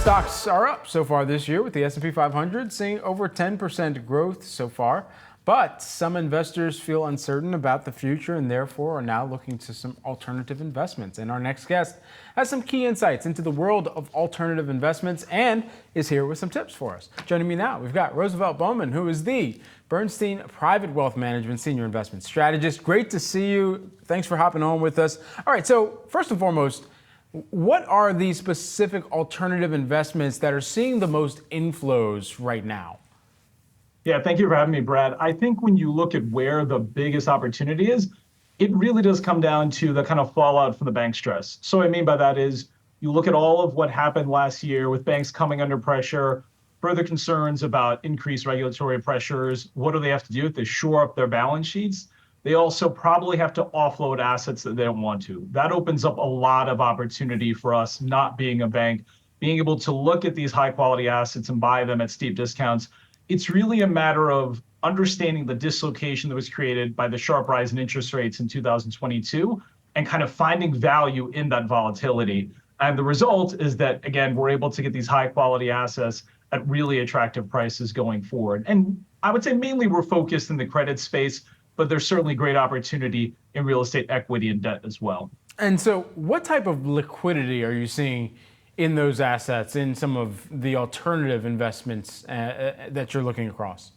Stocks are up so far this year, with the S&P 500 seeing over 10% growth so far. But some investors feel uncertain about the future and therefore are now looking to some alternative investments. And our next guest has some key insights into the world of alternative investments and is here with some tips for us. Joining me now, we've got Roosevelt Bowman, who is the Bernstein Private Wealth Management Senior Investment Strategist. Great to see you. Thanks for hopping on with us. All right, so first and foremost, what are the specific alternative investments that are seeing the most inflows right now? Yeah, thank you for having me, Brad. I think when you look at where the biggest opportunity is, it really does come down to the kind of fallout from the bank stress. So what I mean by that is you look at all of what happened last year with banks coming under pressure, further concerns about increased regulatory pressures. What do they have to do? They shore up their balance sheets. They also probably have to offload assets that they don't want to. That opens up a lot of opportunity for us, not being a bank, being able to look at these high quality assets and buy them at steep discounts. It's really a matter of understanding the dislocation that was created by the sharp rise in interest rates in 2022 and kind of finding value in that volatility. And the result is that, again, we're able to get these high quality assets at really attractive prices going forward. And I would say mainly we're focused in the credit space, but there's certainly great opportunity in real estate equity and debt as well. And so what type of liquidity are you seeing in those assets, in some of the alternative investments that you're looking across?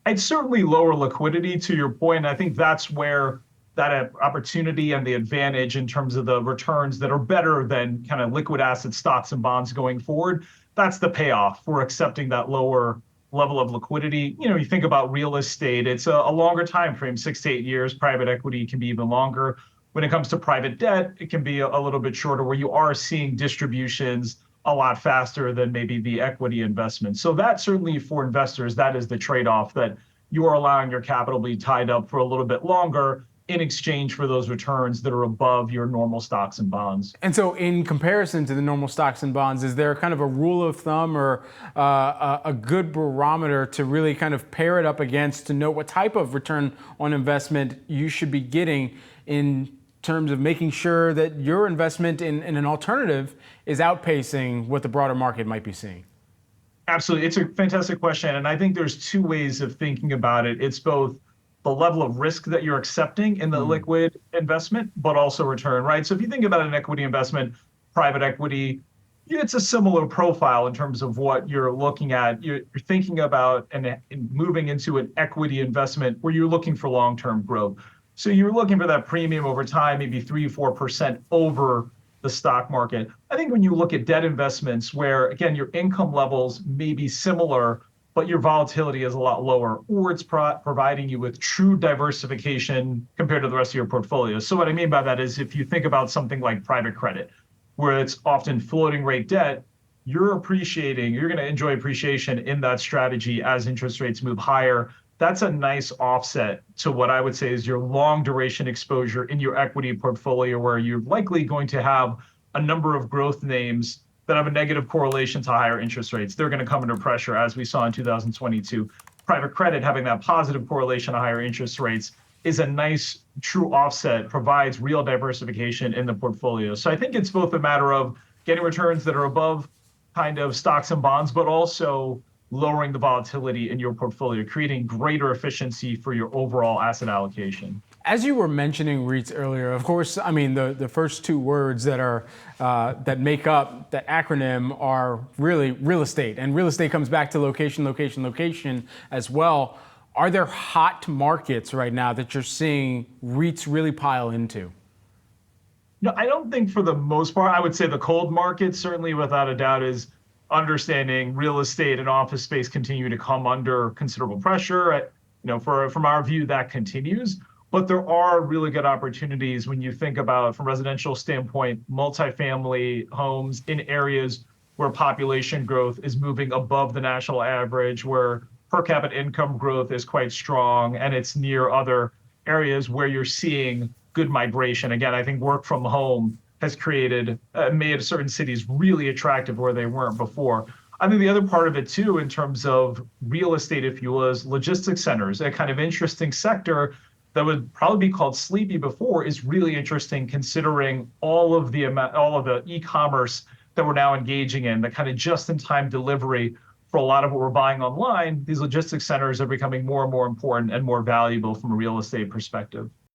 It's certainly lower liquidity, to your point. I think that's where that opportunity and the advantage in terms of the returns that are better than kind of liquid assets, stocks and bonds going forward. That's the payoff for accepting that lower level of liquidity. You know, you think about real estate, it's a longer time frame, 6 to 8 years. Private equity can be even longer. When it comes to private debt, it can be a little bit shorter, where you are seeing distributions a lot faster than maybe the equity investment. So that certainly for investors, that is the trade-off, that you are allowing your capital to be tied up for a little bit longer in exchange for those returns that are above your normal stocks and bonds. And so in comparison to the normal stocks and bonds, is there kind of a rule of thumb or a good barometer to really kind of pair it up against to know what type of return on investment you should be getting in terms of making sure that your investment in an alternative is outpacing what the broader market might be seeing? Absolutely. It's a fantastic question. And I think there's two ways of thinking about it. It's both the level of risk that you're accepting in the liquid investment, but also return, right? So if you think about an equity investment, private equity, it's a similar profile in terms of what you're looking at. You're thinking about and moving into an equity investment where you're looking for long-term growth. So you're looking for that premium over time, maybe 3-4% over the stock market. I think when you look at debt investments where, again, your income levels may be similar, but your volatility is a lot lower, or it's providing you with true diversification compared to the rest of your portfolio. So what I mean by that is if you think about something like private credit, where it's often floating rate debt, you're going to enjoy appreciation in that strategy as interest rates move higher. That's a nice offset to what I would say is your long duration exposure in your equity portfolio, where you're likely going to have a number of growth names that have a negative correlation to higher interest rates. They're going to come under pressure, as we saw in 2022. Private credit having that positive correlation to higher interest rates is a nice true offset, provides real diversification in the portfolio. So I think it's both a matter of getting returns that are above kind of stocks and bonds, but also lowering the volatility in your portfolio, creating greater efficiency for your overall asset allocation. As you were mentioning REITs earlier, of course, I mean, the first two words that are that make up that acronym are really real estate. And real estate comes back to location, location, location as well. Are there hot markets right now that you're seeing REITs really pile into? No, I don't think for the most part. I would say the cold market, certainly without a doubt, is understanding real estate and office space continue to come under considerable pressure. From our view, that continues. But there are really good opportunities when you think about, from a residential standpoint, multifamily homes in areas where population growth is moving above the national average, where per capita income growth is quite strong, and it's near other areas where you're seeing good migration. Again, I think work from home has made certain cities really attractive where they weren't before. I think the other part of it too, in terms of real estate, if you will, is logistics centers, a kind of interesting sector that would probably be called sleepy before, is really interesting considering all of the e-commerce that we're now engaging in, the kind of just-in-time delivery for a lot of what we're buying online, these logistics centers are becoming more and more important and more valuable from a real estate perspective.